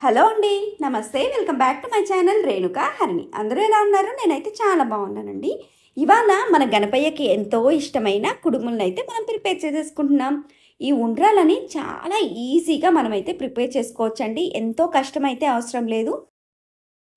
Hello అండి. నమస్తే. Welcome back to my channel Renuka Harini. అందరూ ఎలా ఉన్నారు? నేనైతే చాలా బాగున్నానండి. ఇవాళ మన గణపయ్యకి ఎంతో ఇష్టమైన కుడుములనైతే మనం ప్రిపేర్ చేసేసుకుంటున్నాం. ఈ ఉండ్రాలని చాలా ఈజీగా మనమైతే ప్రిపేర్ చేసుకోవచ్చండి. ఎంతో కష్టమైతే అవసరం లేదు.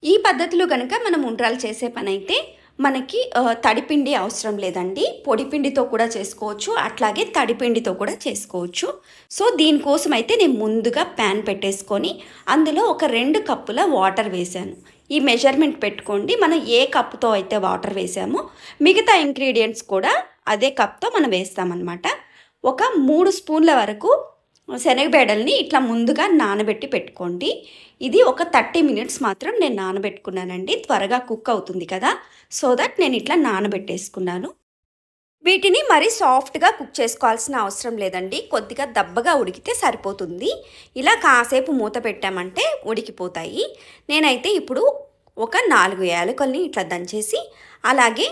ఈ పద్ధతిలో గనుక మనం ఉండ్రాలు చేసే పనైతే మనకి తడిపిండి అవసరం లేదండి. పొడిపిండితో కూడా చేసుకోవచ్చు, అట్లాగే తడిపిండితో కూడా చేసుకోవచ్చు. సో దీనికోసం అయితే నేను ముందుగా ప్యాన్ పెట్టేసుకొని అందులో ఒక 2 కప్పుల వాటర్ వేసాను. ఈ మెజర్మెంట్ పెట్టుకోండి. మనం ఏ కప్పుతో అయితే వాటర్ వేసామో మిగతా ఇంగ్రీడియంట్స్ కూడా అదే కప్తో మనం వేస్తామన్నమాట. ఒక 3 స్పూన్ల వరకు శనగబేడల్ని ఇట్లా ముందుగా నానబెట్టి పెట్టుకోండి. ఇది ఒక 30 మినిట్స్ మాత్రం నేను నానబెట్టుకున్నానండి. త్వరగా కుక్ అవుతుంది కదా, సో దట్ నేను ఇట్లా నానబెట్టేసుకున్నాను. వీటిని మరీ సాఫ్ట్గా కుక్ చేసుకోవాల్సిన అవసరం లేదండి. కొద్దిగా దబ్బగా ఉడికితే సరిపోతుంది. ఇలా కాసేపు మూత పెట్టామంటే ఉడికిపోతాయి. నేనైతే ఇప్పుడు ఒక 4 యాలకుల్ని ఇట్లా దంచేసి, అలాగే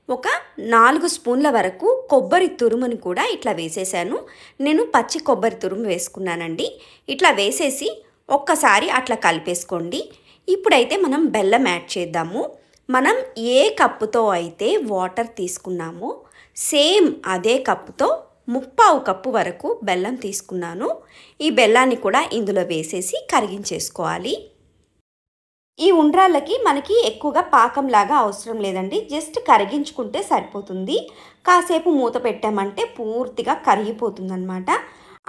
ఒక 4 స్పూన్ల వరకు కొబ్బరి తురుముని కూడా ఇట్లా వేసేసాను. నేను పచ్చి కొబ్బరి తురుము వేసుకున్నానండి. ఇట్లా వేసేసి ఒక్కసారి అట్లా కలిపేసుకోండి. ఇప్పుడైతే మనం బెల్లం యాడ్ చేద్దాము. మనం ఏ కప్పుతో అయితే వాటర్ తీసుకున్నామో సేమ్ అదే కప్పుతో 3/4 కప్పు వరకు బెల్లం తీసుకున్నాను. ఈ బెల్లాన్ని కూడా ఇందులో వేసేసి కరిగించేసుకోవాలి. ఈ ఉండ్రాళ్ళకి మనకి ఎక్కువగా పాకంలాగా అవసరం లేదండి. జస్ట్ కరిగించుకుంటే సరిపోతుంది. కాసేపు మూత పెట్టామంటే పూర్తిగా కరిగిపోతుంది అన్నమాట.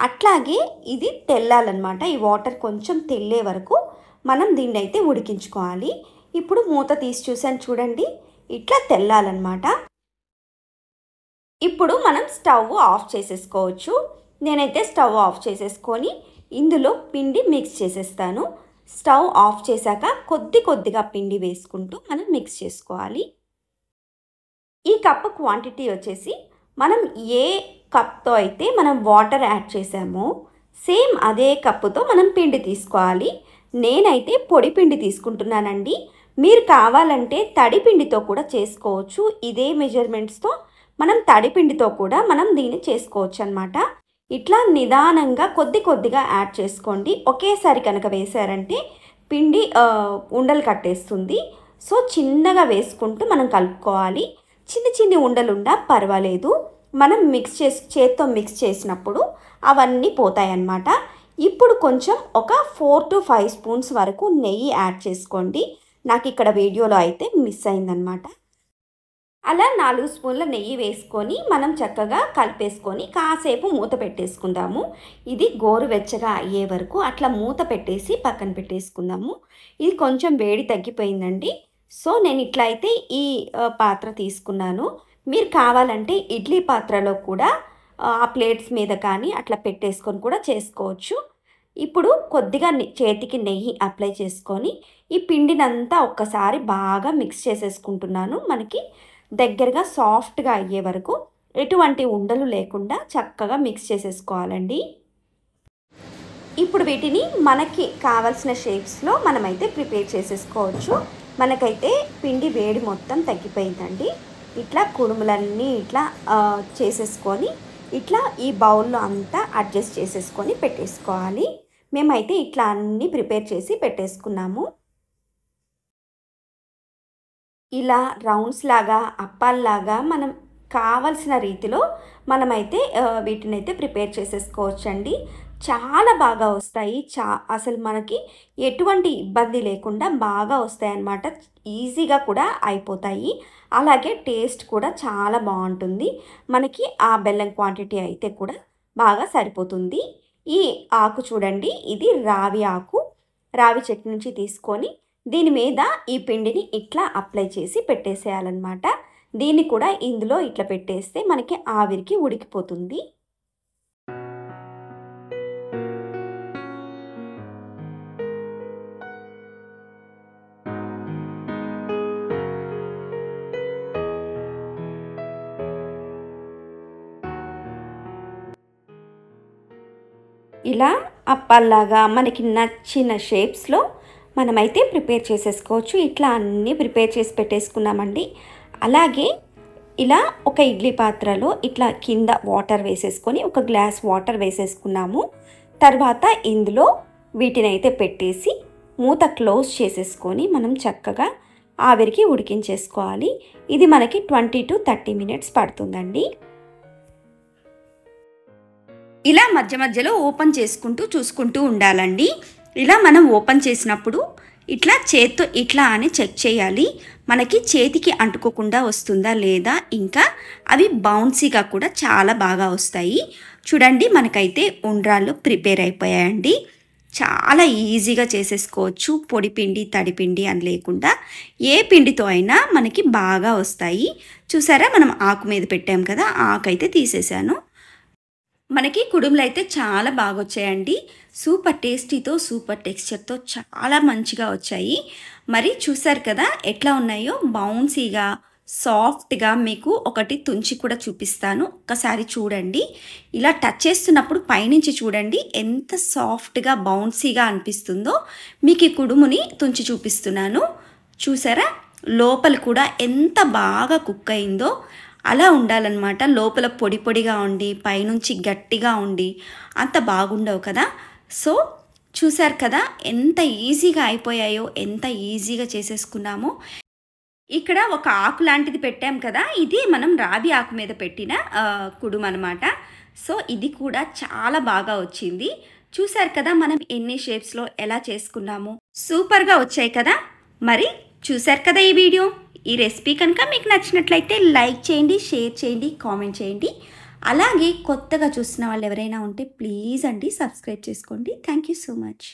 అట్లాగే ఇది తెల్లాలన్నమాట. ఈ వాటర్ కొంచెం తెల్లే వరకు మనం దీన్ని అయితే ఉడికించుకోవాలి. ఇప్పుడు మూత తీసి చూసాను చూడండి, ఇట్లా తెల్లాలన్నమాట. ఇప్పుడు మనం స్టవ్ ఆఫ్ చేసేసుకోవచ్చు. నేనైతే స్టవ్ ఆఫ్ చేసేసుకొని ఇందులో పిండి మిక్స్ చేసేస్తాను. స్టవ్ ఆఫ్ చేశాక కొద్దిగా పిండి వేసుకుంటూ మనం మిక్స్ చేసుకోవాలి. ఈ కప్పు క్వాంటిటీ వచ్చేసి మనం ఏ కప్తో అయితే మనం వాటర్ యాడ్ చేసామో సేమ్ అదే కప్పుతో మనం పిండి తీసుకోవాలి. నేనైతే పొడి పిండి తీసుకుంటున్నానండి. మీరు కావాలంటే తడి పిండితో కూడా చేసుకోవచ్చు. ఇదే మెజర్మెంట్స్తో మనం తడిపిండితో కూడా మనం దీన్ని చేసుకోవచ్చు అన్నమాట. ఇట్లా నిదానంగా కొద్దిగా యాడ్ చేసుకోండి. ఒకేసారి కనుక వేసారంటే పిండి ఉండలు కట్టేస్తుంది. సో చిన్నగా వేసుకుంటూ మనం కలుపుకోవాలి. చిన్ని ఉండలుండా పర్వాలేదు. మనం చేత్తో మిక్స్ చేసినప్పుడు అవన్నీ పోతాయి అన్నమాట. ఇప్పుడు కొంచెం ఒక 4 to 5 స్పూన్స్ వరకు నెయ్యి యాడ్ చేసుకోండి. నాకు ఇక్కడ వీడియోలో అయితే మిస్ అయిందనమాట. అలా 4 స్పూన్ల నెయ్యి వేసుకొని మనం చక్కగా కలిపేసుకొని కాసేపు మూత పెట్టేసుకుందాము. ఇది గోరువెచ్చగా అయ్యే వరకు అట్లా మూత పెట్టేసి పక్కన పెట్టేసుకుందాము. ఇది కొంచెం వేడి తగ్గిపోయిందండి. సో నేను ఇట్లా అయితే ఈ పాత్ర తీసుకున్నాను. మీరు కావాలంటే ఇడ్లీ పాత్రలో కూడా ఆ ప్లేట్స్ మీద కానీ అట్లా పెట్టేసుకొని కూడా చేసుకోవచ్చు. ఇప్పుడు కొద్దిగా చేతికి నెయ్యి అప్లై చేసుకొని ఈ పిండినంతా ఒక్కసారి బాగా మిక్స్ చేసేసుకుంటున్నాను. మనకి దగ్గరగా సాఫ్ట్గా అయ్యే వరకు ఎటువంటి ఉండలు లేకుండా చక్కగా మిక్స్ చేసేసుకోవాలండి. ఇప్పుడు వీటిని మనకి కావాల్సిన షేప్స్లో మనమైతే ప్రిపేర్ చేసేసుకోవచ్చు. మనకైతే పిండి వేడి మొత్తం తగ్గిపోయిందండి. ఇట్లా కుడుములన్నీ ఇట్లా చేసేసుకొని ఇట్లా ఈ బౌల్లో అంతా అడ్జస్ట్ చేసేసుకొని పెట్టేసుకోవాలి. మేమైతే ఇట్లా అన్నీ ప్రిపేర్ చేసి పెట్టేసుకున్నాము. ఇలా రౌండ్స్ లాగా అప్పాల్లాగా మనం కావలసిన రీతిలో మనమైతే వీటినైతే ప్రిపేర్ చేసేసుకోవచ్చండి. చాలా బాగా వస్తాయి. అసలు మనకి ఎటువంటి ఇబ్బంది లేకుండా బాగా వస్తాయి అన్నమాట. ఈజీగా కూడా అయిపోతాయి. అలాగే టేస్ట్ కూడా చాలా బాగుంటుంది. మనకి ఆ బెల్లం క్వాంటిటీ అయితే కూడా బాగా సరిపోతుంది. ఈ ఆకు చూడండి, ఇది రావి ఆకు. రావి చెట్టు నుంచి తీసుకొని దీని మీద ఈ పిండిని ఇట్లా అప్లై చేసి పెట్టేసేయాలన్నమాట. దీన్ని కూడా ఇందులో ఇట్లా పెట్టేస్తే మనకి ఆవిరికి ఉడికిపోతుంది. ఇలా అప్పాల్లాగా మనకి నచ్చిన షేప్స్లో మనమైతే ప్రిపేర్ చేసేసుకోవచ్చు. ఇట్లా అన్నీ ప్రిపేర్ చేసి పెట్టేసుకున్నామండి. అలాగే ఇలా ఒక ఇడ్లీ పాత్రలో ఇట్లా కింద వాటర్ వేసేసుకొని ఒక గ్లాస్ వాటర్ వేసేసుకున్నాము. తర్వాత ఇందులో వీటినైతే పెట్టేసి మూత క్లోజ్ చేసేసుకొని మనం చక్కగా ఆవిరికి ఉడికించేసుకోవాలి. ఇది మనకి 20 to 30 మినిట్స్ పడుతుందండి. ఇలా మధ్య మధ్యలో ఓపెన్ చేసుకుంటూ చూసుకుంటూ ఉండాలండి. ఇలా మనం ఓపెన్ చేసినప్పుడు ఇట్లా చేత్తో ఇట్లా అని చెక్ చేయాలి. మనకి చేతికి అంటుకోకుండా వస్తుందా లేదా, ఇంకా అవి బౌన్సీగా కూడా చాలా బాగా వస్తాయి. చూడండి, మనకైతే ఉండ్రాళ్ళు ప్రిపేర్ అయిపోయాయండి. చాలా ఈజీగా చేసేసుకోవచ్చు. పొడి పిండి తడిపిండి అని లేకుండా ఏ పిండితో అయినా మనకి బాగా వస్తాయి. చూసారా, మనం ఆకు మీద పెట్టాం కదా, ఆకు అయితే తీసేసాను. మనకి కుడుములు అయితే చాలా బాగా వచ్చాయండి. సూపర్ టేస్టీతో సూపర్ టెక్స్చర్తో చాలా మంచిగా వచ్చాయి. మరి చూసారు కదా ఎట్లా ఉన్నాయో, బౌన్సీగా సాఫ్ట్గా. మీకు ఒకటి తుంచి కూడా చూపిస్తాను, ఒక్కసారి చూడండి. ఇలా టచ్ చేస్తున్నప్పుడు పైనుంచి చూడండి ఎంత సాఫ్ట్గా బౌన్సీగా అనిపిస్తుందో. మీకు ఈ కుడుముని తుంచి చూపిస్తున్నాను. చూసారా, లోపల కూడా ఎంత బాగా కుక్ అయిందో. అలా ఉండాలన్నమాట. లోపల పొడి పొడిగా ఉండి పైనుంచి గట్టిగా ఉండి అంత బాగుండవు కదా. సో చూసారు కదా ఎంత ఈజీగా అయిపోయాయో, ఎంత ఈజీగా చేసేసుకున్నామో. ఇక్కడ ఒక ఆకు లాంటిది పెట్టాం కదా, ఇది మనం రావి ఆకు మీద పెట్టిన కుడుము అనమాట. సో ఇది కూడా చాలా బాగా వచ్చింది. చూసారు కదా మనం ఎన్ని షేప్స్లో ఎలా చేసుకున్నాము. సూపర్గా వచ్చాయి కదా. మరి చూసారు కదా ఈ వీడియో. ఈ రెసిపీ కనుక మీకు నచ్చినట్లయితే లైక్ చేయండి, షేర్ చేయండి, కామెంట్ చేయండి. అలాగే కొత్తగా చూసిన వాళ్ళు ఎవరైనా ఉంటే ప్లీజ్ అండి సబ్స్క్రైబ్ చేసుకోండి. Thank you so much.